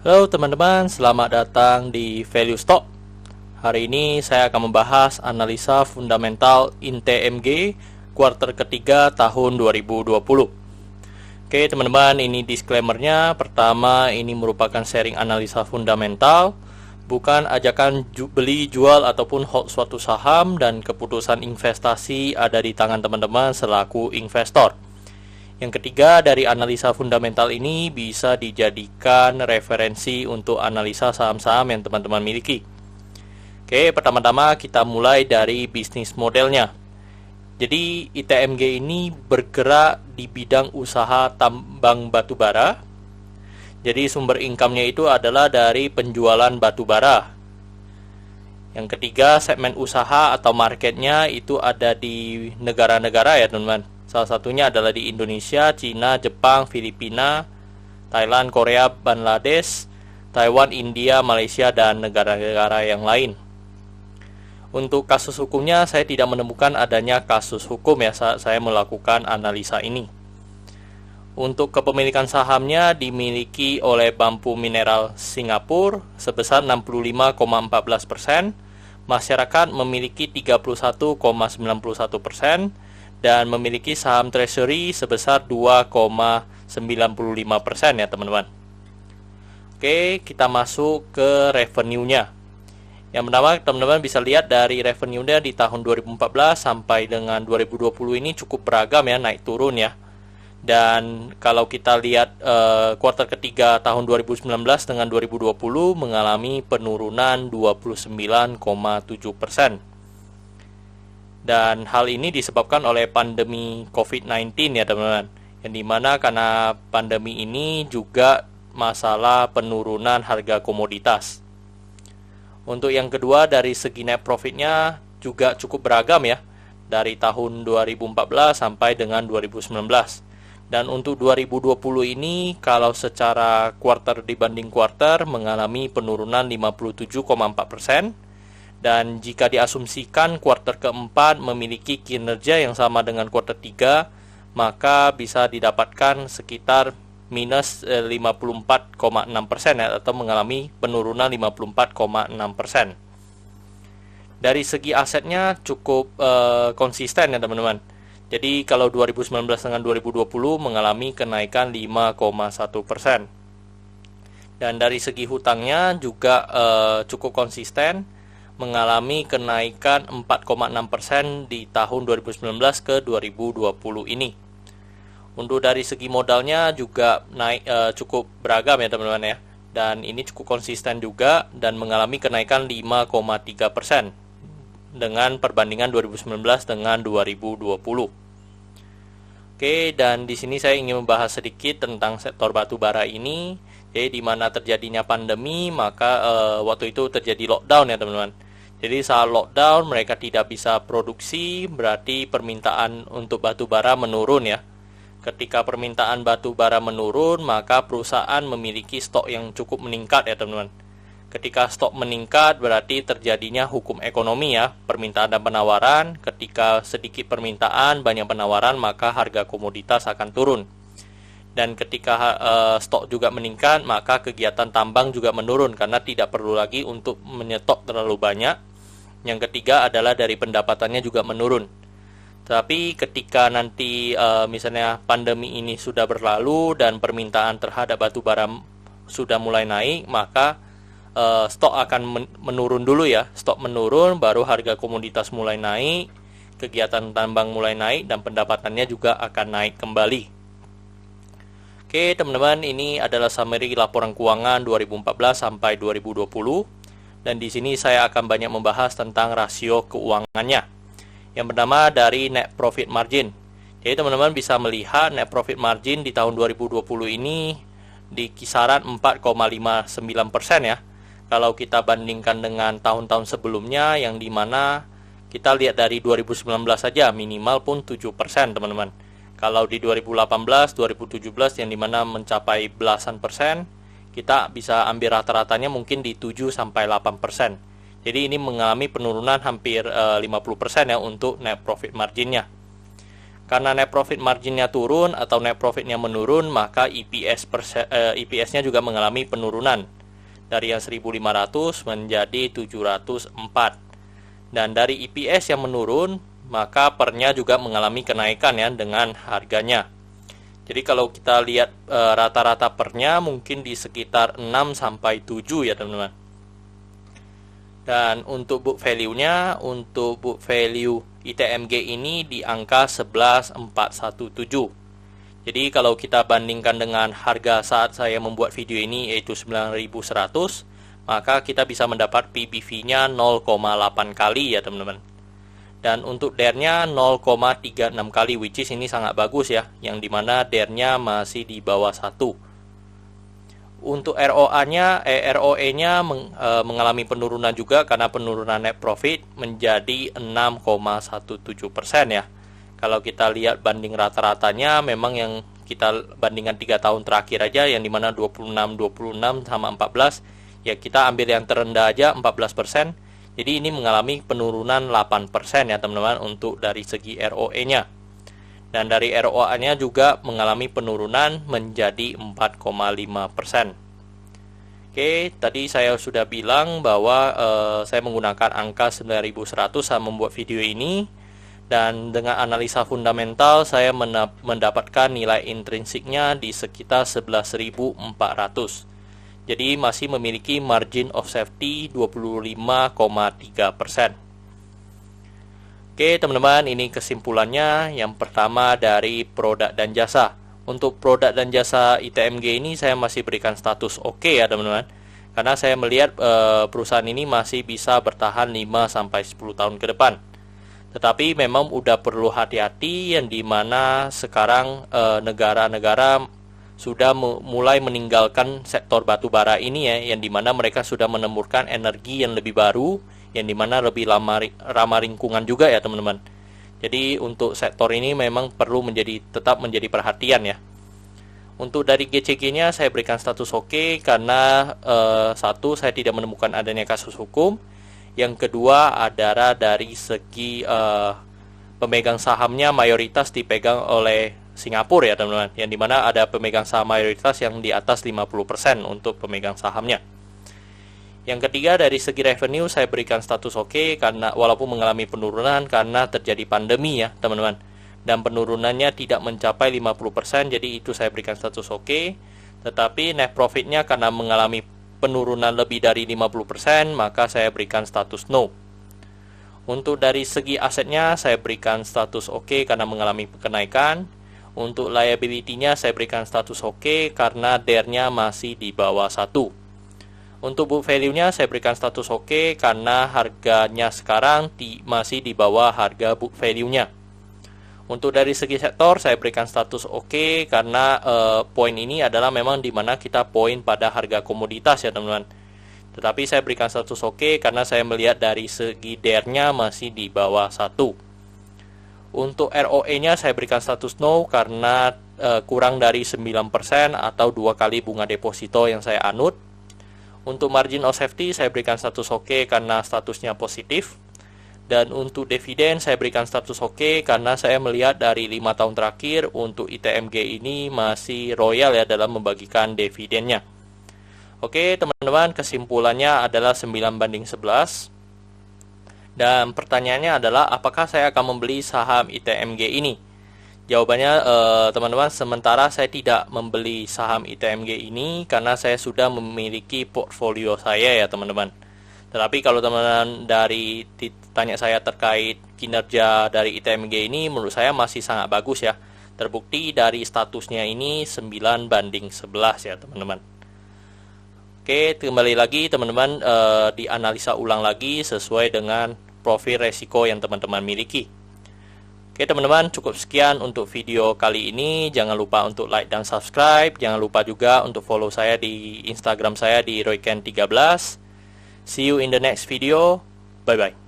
Halo teman-teman, selamat datang di Value Stock. Hari ini saya akan membahas analisa fundamental INTMG kuartal ketiga tahun 2020. Oke teman-teman, ini disclaimer-nya. Pertama, ini merupakan sharing analisa fundamental, bukan ajakan beli, jual, ataupun hold suatu saham, dan keputusan investasi ada di tangan teman-teman selaku investor. Yang ketiga, dari analisa fundamental ini bisa dijadikan referensi untuk analisa saham-saham yang teman-teman miliki. Oke, pertama-tama kita mulai dari bisnis modelnya. Jadi ITMG ini bergerak di bidang usaha tambang batubara. Jadi sumber income-nya itu adalah dari penjualan batubara. Yang ketiga, segmen usaha atau marketnya itu ada di negara-negara ya teman-teman. Salah satunya adalah di Indonesia, Cina, Jepang, Filipina, Thailand, Korea, Bangladesh, Taiwan, India, Malaysia, dan negara-negara yang lain. Untuk kasus hukumnya, saya tidak menemukan adanya kasus hukum ya saat saya melakukan analisa ini. Untuk kepemilikan sahamnya dimiliki oleh Bambu Mineral Singapura sebesar 65,14%, masyarakat memiliki 31,91%, dan memiliki saham treasury sebesar 2,95% ya teman-teman. Oke, kita masuk ke revenue-nya. Yang pertama, teman-teman bisa lihat dari revenue-nya di tahun 2014 sampai dengan 2020 ini cukup beragam ya, naik turun ya. Dan kalau kita lihat kuartal ketiga tahun 2019 dengan 2020 mengalami penurunan 29,7%. Dan hal ini disebabkan oleh pandemi COVID-19 ya teman-teman. Yang dimana karena pandemi ini juga masalah penurunan harga komoditas. Untuk yang kedua, dari segi net profitnya juga cukup beragam ya, dari tahun 2014 sampai dengan 2019. Dan untuk 2020 ini kalau secara kuartal dibanding kuartal mengalami penurunan 57,4%. Dan jika diasumsikan kuartal keempat memiliki kinerja yang sama dengan kuartal 3, maka bisa didapatkan sekitar minus 54,6% ya, atau mengalami penurunan 54,6%. Dari segi asetnya cukup konsisten ya teman-teman. Jadi kalau 2019 dengan 2020 mengalami kenaikan 5,1%. Dan dari segi hutangnya juga cukup konsisten, mengalami kenaikan 4,6% di tahun 2019 ke 2020 ini. Untuk dari segi modalnya juga naik cukup beragam ya teman-teman ya. Dan ini cukup konsisten juga dan mengalami kenaikan 5,3% dengan perbandingan 2019 dengan 2020. Oke, dan di sini saya ingin membahas sedikit tentang sektor batubara ini. Jadi di mana terjadinya pandemi, maka waktu itu terjadi lockdown ya teman-teman. Jadi saat lockdown mereka tidak bisa produksi, berarti permintaan untuk batu bara menurun ya. Ketika permintaan batu bara menurun, maka perusahaan memiliki stok yang cukup meningkat ya teman-teman. Ketika stok meningkat berarti terjadinya hukum ekonomi ya, permintaan dan penawaran. Ketika sedikit permintaan, banyak penawaran, maka harga komoditas akan turun. Dan ketika stok juga meningkat, maka kegiatan tambang juga menurun karena tidak perlu lagi untuk menyetok terlalu banyak. Yang ketiga adalah dari pendapatannya juga menurun. Tapi ketika nanti misalnya pandemi ini sudah berlalu dan permintaan terhadap batu bara sudah mulai naik, maka stok akan menurun dulu ya. Stok menurun, baru harga komoditas mulai naik, kegiatan tambang mulai naik, dan pendapatannya juga akan naik kembali. Oke teman-teman, ini adalah summary laporan keuangan 2014 sampai 2020. Dan di sini saya akan banyak membahas tentang rasio keuangannya. Yang pertama dari net profit margin. Jadi teman-teman bisa melihat net profit margin di tahun 2020 ini di kisaran 4,59% ya. Kalau kita bandingkan dengan tahun-tahun sebelumnya yang dimana kita lihat dari 2019 saja minimal pun 7% teman-teman. Kalau di 2018, 2017 yang dimana mencapai belasan persen, kita bisa ambil rata-ratanya mungkin di 7-8%. Jadi ini mengalami penurunan hampir 50% ya untuk net profit marginnya. Karena net profit marginnya turun atau net profitnya menurun, maka EPS-nya juga mengalami penurunan. dari yang 1.500 menjadi 704. Dan dari EPS yang menurun, maka pernya juga mengalami kenaikan ya dengan harganya. Jadi kalau kita lihat rata-rata pernya mungkin di sekitar 6 sampai 7 ya teman-teman. Dan untuk book value-nya, untuk book value ITMG ini di angka 11.417. Jadi kalau kita bandingkan dengan harga saat saya membuat video ini yaitu 9.100, maka kita bisa mendapat PBV-nya 0,8 kali ya teman-teman. Dan untuk DER-nya 0,36 kali, which is ini sangat bagus ya, yang dimana DER-nya masih di bawah 1. Untuk ROE-nya mengalami penurunan juga karena penurunan net profit menjadi 6,17% ya. Kalau kita lihat banding rata-ratanya, memang yang kita bandingkan 3 tahun terakhir aja, yang dimana 26 sama 14, ya kita ambil yang terendah aja 14%. Jadi ini mengalami penurunan 8% ya teman-teman untuk dari segi ROE-nya. Dan dari ROA-nya juga mengalami penurunan menjadi 4,5%. Oke, tadi saya sudah bilang bahwa saya menggunakan angka 9.100 saat membuat video ini. Dan dengan analisa fundamental saya mendapatkan nilai intrinsiknya di sekitar 11.400. Jadi masih memiliki margin of safety 25,3%. Oke teman-teman, ini kesimpulannya. Yang pertama dari produk dan jasa. Untuk produk dan jasa ITMG ini saya masih berikan status oke ya teman-teman. Karena saya melihat perusahaan ini masih bisa bertahan 5-10 tahun ke depan. Tetapi memang udah perlu hati-hati, yang dimana sekarang negara-negara sudah mulai meninggalkan sektor batu bara ini ya, yang dimana mereka sudah menemukan energi yang lebih baru, yang dimana lebih ramah lingkungan juga ya teman-teman. Jadi untuk sektor ini memang perlu tetap menjadi perhatian ya. Untuk dari GCG-nya saya berikan status oke karena satu, saya tidak menemukan adanya kasus hukum. Yang kedua adalah dari segi pemegang sahamnya mayoritas dipegang oleh Singapura ya teman-teman, yang dimana ada pemegang saham mayoritas yang di atas 50% untuk pemegang sahamnya. Yang ketiga dari segi revenue saya berikan status oke karena walaupun mengalami penurunan karena terjadi pandemi ya teman-teman, dan penurunannya tidak mencapai 50%, jadi itu saya berikan status oke. Tetapi net profitnya karena mengalami penurunan lebih dari 50%, maka saya berikan status no. Untuk dari segi asetnya saya berikan status oke karena mengalami kenaikan. Untuk liability-nya saya berikan status oke karena DER-nya masih di bawah 1. Untuk book value-nya saya berikan status oke karena harganya sekarang masih di bawah harga book value-nya. Untuk dari segi sektor saya berikan status oke karena poin ini adalah memang dimana kita poin pada harga komoditas ya teman-teman. Tetapi saya berikan status oke karena saya melihat dari segi DER-nya masih di bawah 1. Untuk ROE-nya saya berikan status no karena kurang dari 9% atau 2 kali bunga deposito yang saya anut. Untuk margin of safety saya berikan status oke karena statusnya positif. Dan untuk dividen saya berikan status oke karena saya melihat dari 5 tahun terakhir untuk ITMG ini masih royal ya dalam membagikan dividennya. Oke teman-teman, kesimpulannya adalah 9:11. Dan pertanyaannya adalah apakah saya akan membeli saham ITMG ini? Jawabannya teman-teman, sementara saya tidak membeli saham ITMG ini karena saya sudah memiliki portfolio saya ya teman-teman. Tetapi kalau teman-teman dari tanya saya terkait kinerja dari ITMG ini, menurut saya masih sangat bagus ya. Terbukti dari statusnya ini 9:11 ya teman-teman. Oke, kembali lagi teman-teman, dianalisa ulang lagi sesuai dengan profil resiko yang teman-teman miliki. Oke teman-teman, cukup sekian untuk video kali ini. Jangan lupa untuk like dan subscribe. Jangan lupa juga untuk follow saya di Instagram saya di royken13. See you in the next video. Bye-bye.